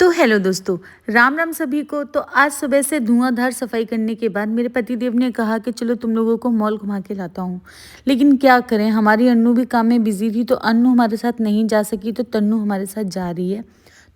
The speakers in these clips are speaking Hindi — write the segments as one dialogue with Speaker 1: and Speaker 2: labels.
Speaker 1: तो हेलो दोस्तों, राम राम सभी को। तो आज सुबह से धुआंधार सफाई करने के बाद मेरे पतिदेव ने कहा कि चलो तुम लोगों को मॉल घुमा के लाता हूँ। लेकिन क्या करें, हमारी अन्नू भी काम में बिजी थी, तो अन्नू हमारे साथ नहीं जा सकी, तो तन्नू हमारे साथ जा रही है।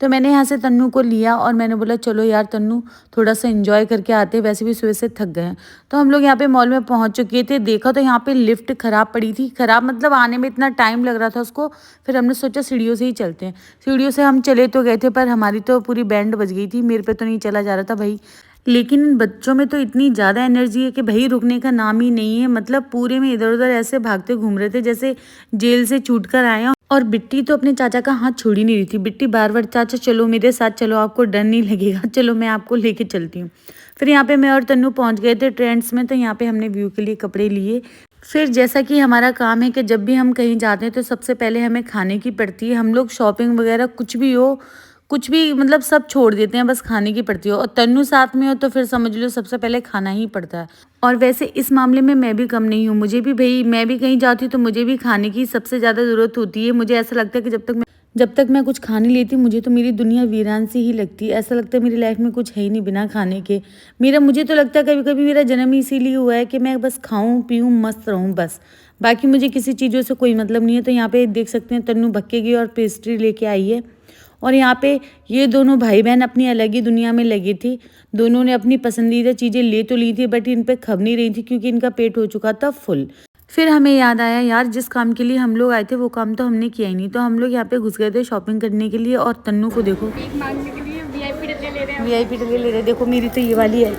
Speaker 1: तो मैंने यहाँ से तन्नू को लिया और मैंने बोला चलो यार तन्नू, थोड़ा सा एंजॉय करके आते, वैसे भी सुबह से थक गए हैं। तो हम लोग यहाँ पे मॉल में पहुँच चुके थे। देखा तो यहाँ पे लिफ्ट खराब पड़ी थी, खराब मतलब आने में इतना टाइम लग रहा था उसको। फिर हमने सोचा सीढ़ियों से ही चलते हैं। सीढ़ियों से हम चले तो गए थे, पर हमारी तो पूरी बैंड बज गई थी, मेरे पे तो नहीं चला जा रहा था भाई। लेकिन इन बच्चों में तो इतनी ज़्यादा एनर्जी है कि भाई रुकने का नाम ही नहीं है। मतलब पूरे में इधर उधर ऐसे भागते घूम रहे थे जैसे जेल से छूट कर आए हैं। और बिट्टी तो अपने चाचा का हाथ छोड़ ही नहीं रही थी। बिट्टी बार बार चाचा चलो मेरे साथ चलो, आपको डर नहीं लगेगा, चलो मैं आपको लेके चलती हूँ। फिर यहाँ पे मैं और तन्नू पहुँच गए थे ट्रेंड्स में। तो यहाँ पे हमने व्यू के लिए कपड़े लिए। फिर जैसा कि हमारा काम है कि जब भी हम कहीं जाते हैं तो सबसे पहले हमें खाने की पड़ती है। हम लोग शॉपिंग वगैरह कुछ भी हो, कुछ भी मतलब सब छोड़ देते हैं, बस खाने की पड़ती हो। और तन्नू साथ में हो तो फिर समझ लो सबसे पहले खाना ही पड़ता है। और वैसे इस मामले में मैं भी कम नहीं हूँ, मुझे भी भाई, मैं भी कहीं जाती हूँ तो मुझे भी खाने की सबसे ज़्यादा ज़रूरत होती है। मुझे ऐसा लगता है कि जब तक मैं कुछ खा नहीं लेती, मुझे तो मेरी दुनिया वीरान सी ही लगती है। ऐसा लगता है मेरी लाइफ में कुछ है ही नहीं बिना खाने के। मुझे तो लगता है कभी कभी मेरा जन्म ही इसीलिए हुआ है कि मैं बस खाऊं पीऊं मस्त रहूं बस। बाकी मुझे किसी चीज़ों से कोई मतलब नहीं है। तो यहाँ पे देख सकते हैं तन्नू भक्केगी और पेस्ट्री लेके आई है। और यहाँ पे ये दोनों भाई बहन अपनी अलग ही दुनिया में लगी थी। दोनों ने अपनी पसंदीदा चीज़ें ले तो ली थी, बट इन पे खब नहीं रही थी क्योंकि इनका पेट हो चुका था फुल। फिर हमें याद आया यार, जिस काम के लिए हम लोग आए थे वो काम तो हमने किया ही नहीं। तो हम लोग यहाँ पे घुस गए थे शॉपिंग करने के लिए। और तन्नू को देखो,
Speaker 2: भीख मांगने के लिए वीआईपी डब्बे ले रहे हैं।
Speaker 1: वीआईपी डब्बे ले रहे, देखो मेरी तो ये वाली है।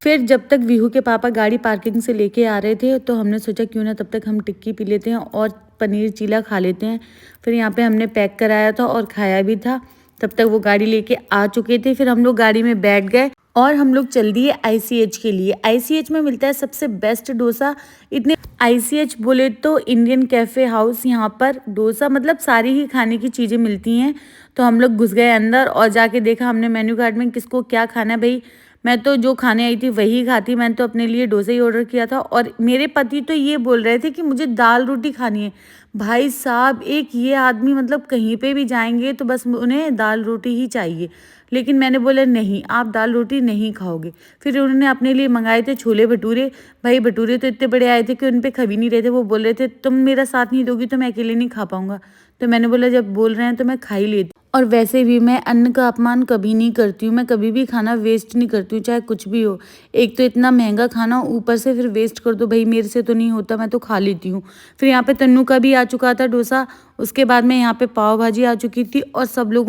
Speaker 1: फिर जब तक विहू के पापा गाड़ी पार्किंग से लेके आ रहे थे तो हमने सोचा क्यों ना तब तक हम टिक्की पी लेते हैं और पनीर चीला खा लेते हैं। फिर यहाँ पे हमने पैक कराया था और खाया भी था। तब तक वो गाड़ी लेके आ चुके थे। फिर हम लोग गाड़ी में बैठ गए और हम लोग चल दिए आईसीएच के लिए। आईसीएच में मिलता है सबसे बेस्ट डोसा। इतने आईसीएच बोले तो इंडियन कैफे हाउस, यहाँ पर डोसा मतलब सारी ही खाने की चीज़ें मिलती हैं। तो हम लोग घुस गए अंदर और जाके देखा हमने मेन्यू कार्ड में किसको क्या खाना है। भाई मैं तो जो खाने आई थी वही खाती, मैंने तो अपने लिए डोसा ही ऑर्डर किया था। और मेरे पति तो ये बोल रहे थे कि मुझे दाल रोटी खानी है। भाई साहब, एक ये आदमी मतलब कहीं पे भी जाएंगे तो बस उन्हें दाल रोटी ही चाहिए। लेकिन मैंने बोला नहीं, आप दाल रोटी नहीं खाओगे। फिर उन्होंने अपने लिए मंगाए थे छोले भटूरे। भाई भटूरे तो इतने बड़े आए थे कि उन पे खा भी नहीं रहे थे। वो बोल रहे थे तुम मेरा साथ नहीं दोगी तो मैं अकेले नहीं खा पाऊंगा। तो मैंने बोला जब बोल रहे हैं तो मैं खा ही लेती। और वैसे भी मैं अन्न का अपमान कभी नहीं करती हूँ, मैं कभी भी खाना वेस्ट नहीं करती हूँ, चाहे कुछ भी हो। एक तो इतना महंगा खाना, ऊपर से फिर वेस्ट कर दो, भाई मेरे से तो नहीं होता, मैं तो खा लेती हूँ। फिर यहाँ पे तन्नू का भी आ चुका था डोसा। उसके बाद में यहाँ पे पाव भाजी आ चुकी थी और सब लोग